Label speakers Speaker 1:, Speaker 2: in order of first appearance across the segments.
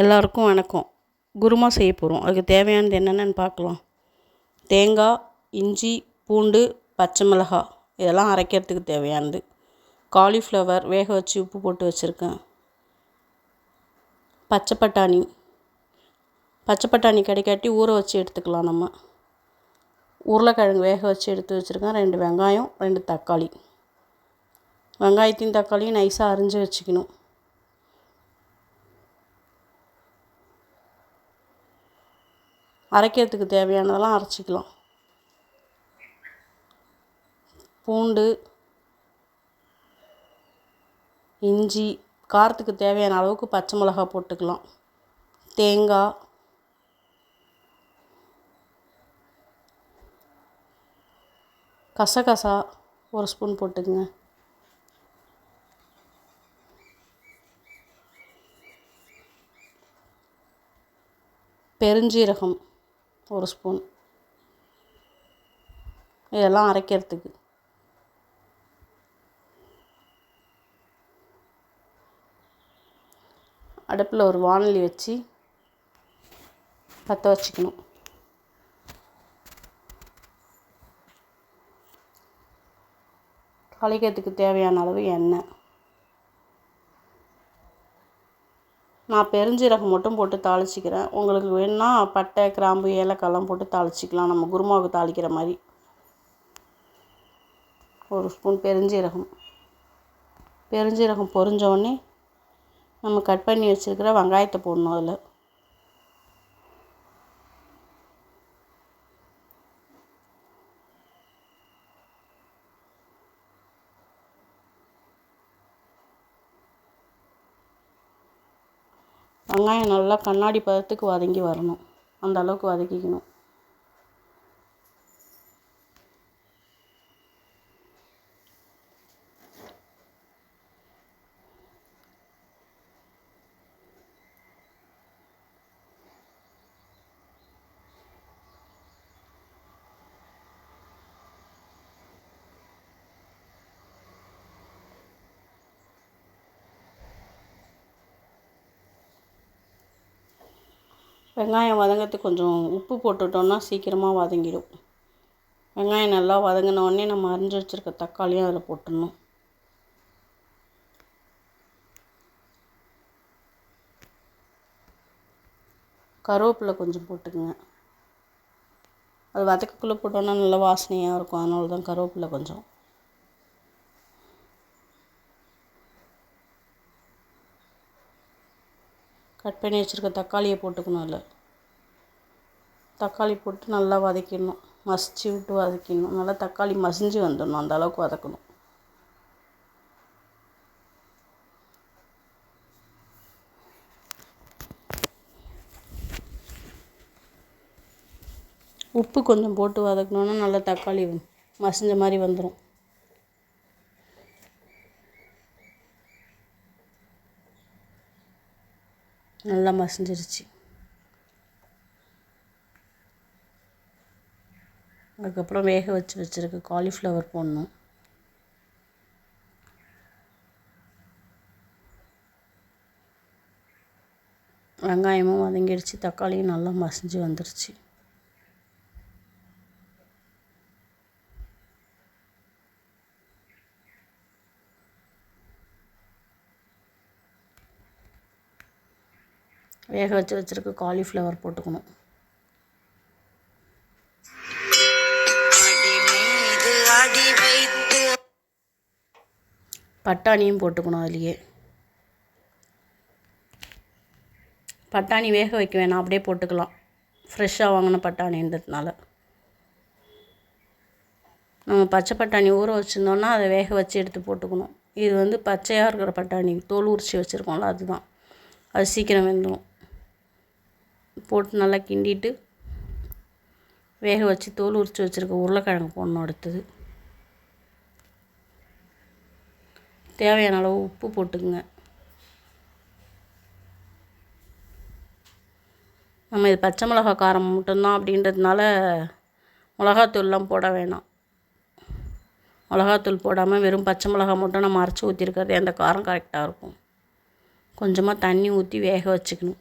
Speaker 1: எல்லாருக்கும் வணக்கம். குருமா செய்ய போகிறோம். அதுக்கு தேவையானது என்னென்னு பார்க்கலாம். தேங்காய், இஞ்சி, பூண்டு, பச்சை மிளகாய் இதெல்லாம் அரைக்கிறதுக்கு தேவையானது. காலிஃப்ளவர் வேக வச்சு உப்பு போட்டு வச்சுருக்கேன். பச்சை பட்டாணி கிடைக்காட்டி ஊற வச்சு எடுத்துக்கலாம். நம்ம உருளைக்கிழங்கு வேக வச்சு எடுத்து வச்சுருக்கேன். 2 வெங்காயம், 2 தக்காளி. வெங்காயத்தையும் தக்காளியும் நைஸாக அரிஞ்சு வச்சுக்கணும். அரைக்கிறதுக்கு தேவையானதெல்லாம் அரைச்சிக்கலாம். பூண்டு, இஞ்சி, காரத்துக்கு தேவையான அளவுக்கு பச்சை மிளகாய் போட்டுக்கலாம். தேங்காய், கசகசா 1 ஸ்பூன் போட்டுக்குங்க. பெருஞ்சீரகம் 1 ஸ்பூன். இதெல்லாம் அரைக்கிறதுக்கு. அடுப்பில் ஒரு வாணலி வச்சு பற்ற வச்சுக்கணும். தாளிக்கிறதுக்கு தேவையான அளவு எண்ணெய். நான் பெருஞ்சீரகம் மட்டும் போட்டு தாளிச்சிக்கிறேன். உங்களுக்கு வேணுன்னா பட்டை, கிராம்பு, ஏலக்காய்லாம் போட்டு தாளிச்சிக்கலாம். நம்ம குருமாவுக்கு தாளிக்கிற மாதிரி. 1 ஸ்பூன் பெருஞ்சீரகம் பொரிஞ்சோடனே நம்ம கட் பண்ணி வச்சுருக்கிற வெங்காயத்தை போடணும். அதில் வெங்காயம் நல்லா கண்ணாடி பதத்துக்கு வதங்கி வரணும். அந்த அளவுக்கு வதக்கிக்கணும். வெங்காயம் வதங்கிறதுக்கு கொஞ்சம் உப்பு போட்டுட்டோம்னா சீக்கிரமாக வதங்கிடும். வெங்காயம் நல்லா வதங்கினோடனே நம்ம அரிஞ்சு வச்சுருக்க தக்காளியும் அதில் போட்டுடணும். கருவேப்பிலை கொஞ்சம் போட்டுக்குங்க. அது வதக்கக்குள்ளே போட்டோன்னா நல்லா வாசனையாக இருக்கும். அதனால தான் கருவேப்பிலை கொஞ்சம். கட் பண்ணி வச்சுருக்க தக்காளியை போட்டுக்கணும். அதில் தக்காளி போட்டு நல்லா வதக்கிடணும். மசிச்சு விட்டு வதக்கிடணும். நல்லா தக்காளி மசிஞ்சு வந்துடணும். அந்த அளவுக்கு வதக்கணும். உப்பு கொஞ்சம் போட்டு வதக்கணுன்னா நல்லா தக்காளி மசிஞ்ச மாதிரி வந்துடும். நல்லா மசிஞ்சிருச்சு. அதுக்கப்புறம் வேக வச்சுருக்க காலிஃப்ளவர் போடணும். வெங்காயமும் வதங்கிடுச்சு. தக்காளியும் நல்லா மசிஞ்சு வந்துருச்சு. வேக வச்சுருக்க காலிஃப்ளவர் போட்டுக்கணும். பட்டாணியும் போட்டுக்கணும். அதுலேயே பட்டாணி வேக வைக்க வேணாம், அப்படியே போட்டுக்கலாம். ஃப்ரெஷ்ஷாக வாங்கின பட்டாணின்றதுனால. நம்ம பச்சை பட்டாணி ஊற வச்சுருந்தோன்னா அதை வேக வச்சு எடுத்து போட்டுக்கணும். இது பச்சையாக இருக்கிற பட்டாணி தோல் உரித்து வச்சுருக்கோம்ல, அதுதான். அது சீக்கிரம் வெந்துடும். போட்டு நல்லா கிண்டிட்டு வேக வச்சு தோல் உரித்து வச்சுருக்க உருளைக்கிழங்கு போடணும். அடுத்தது தேவையான அளவு உப்பு போட்டுக்குங்க. நம்ம இது பச்சை மிளகாய் காரம் மட்டும்தான் அப்படின்றதுனால மிளகாத்தூள்லாம் போட வேணாம். மிளகாத்தூள் போடாமல் வெறும் பச்சை மிளகாய் மட்டும் நம்ம அரைச்சி ஊற்றிருக்கிறது அந்த காரம் கரெக்டாக இருக்கும். கொஞ்சமாக தண்ணி ஊற்றி வேக வச்சுக்கணும்.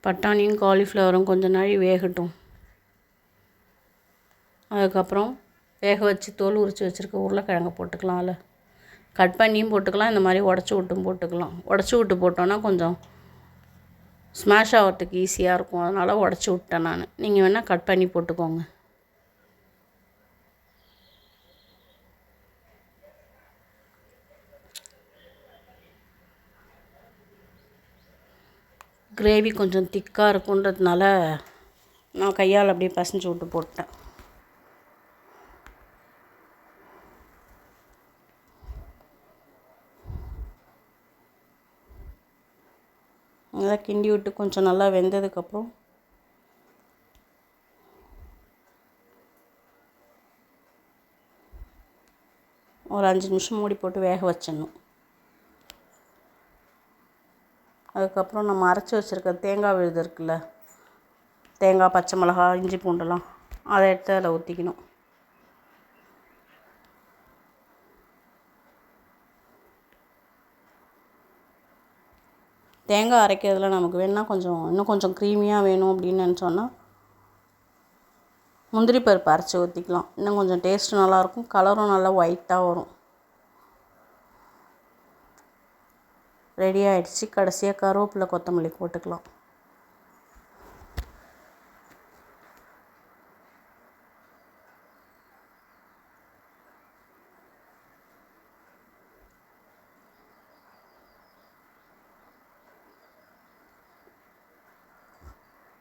Speaker 1: பட்டாணியும் காலிஃப்ளவரும் கொஞ்சம் நாள் வேகட்டும். அதுக்கப்புறம் வேக வச்சு தோல் உரித்து வச்சுருக்க உருளைக்கிழங்க போட்டுக்கலாம். அதில் கட் பண்ணியும் போட்டுக்கலாம், இந்த மாதிரி உடச்சி விட்டும் போட்டுக்கலாம். உடச்சி விட்டு போட்டோன்னா கொஞ்சம் ஸ்மாஷ் ஆகிறதுக்கு ஈஸியாக இருக்கும். அதனால் உடச்சி விட்டேன் நான். நீங்கள் வேணால் கட் பண்ணி போட்டுக்கோங்க. கிரேவி கொஞ்சம் திக்காக இருக்குன்றதுனால நான் கையால் அப்படியே பசைஞ்சு விட்டு போட்டேன். நல்லா கிண்டி விட்டு கொஞ்சம் நல்லா வெந்ததுக்கப்புறம் ஒரு 5 நிமிஷம் மூடி போட்டு வேக வச்சிடணும். அதுக்கப்புறம் நம்ம அரைச்சி வச்சுருக்க தேங்காய் விழுது இருக்குல்ல, தேங்காய், பச்சை மிளகா, இஞ்சி பூண்டெல்லாம் அதை எடுத்து அதில் ஊற்றிக்கணும். தேங்காய் அரைக்கிறதுல நமக்கு வேணுன்னா இன்னும் கொஞ்சம் க்ரீமியாக வேணும் அப்படின்னு நினச்சோன்னா முந்திரி பருப்பு அரைச்சி ஊற்றிக்கலாம். இன்னும் கொஞ்சம் டேஸ்ட்டு நல்லாயிருக்கும், கலரும் நல்லா ஒயிட்டாக வரும். ரெடி ஆகிடுச்சு. கடைசியாக கருவேப்பிலை, கொத்தமல்லி போட்டுக்கலாம்.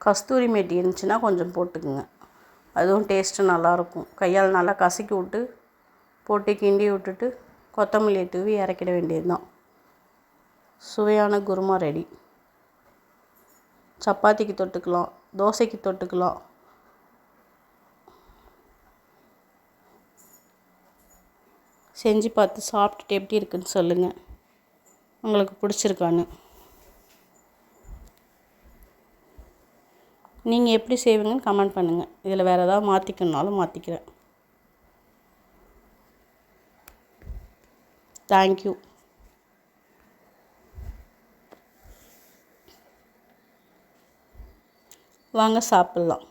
Speaker 1: கஸ்தூரி மேட்டி இருந்துச்சுன்னா கொஞ்சம் போட்டுக்குங்க, அதுவும் டேஸ்ட்டு நல்லாயிருக்கும். கையால் நல்லா கசக்கி விட்டு போட்டு கிண்டி விட்டுட்டு கொத்தமல்லியை தூவி இறக்கிட வேண்டியது தான். சுவையான குருமா ரெடி. சப்பாத்திக்கு தொட்டுக்கலாம், தோசைக்கு தொட்டுக்கலாம். செஞ்சு பார்த்து சாப்பிட்டுட்டு எப்படி இருக்குன்னு சொல்லுங்கள், உங்களுக்கு பிடிச்சிருக்கான்னு. நீங்கள் எப்படி செய்வீங்கன்னு கமெண்ட் பண்ணுங்கள். இதில் வேறு ஏதாவது மாற்றிக்கணுனாலும் மாற்றிக்கிறேன். தேங்க்யூ. வாங்க சாப்பிட்லாம்.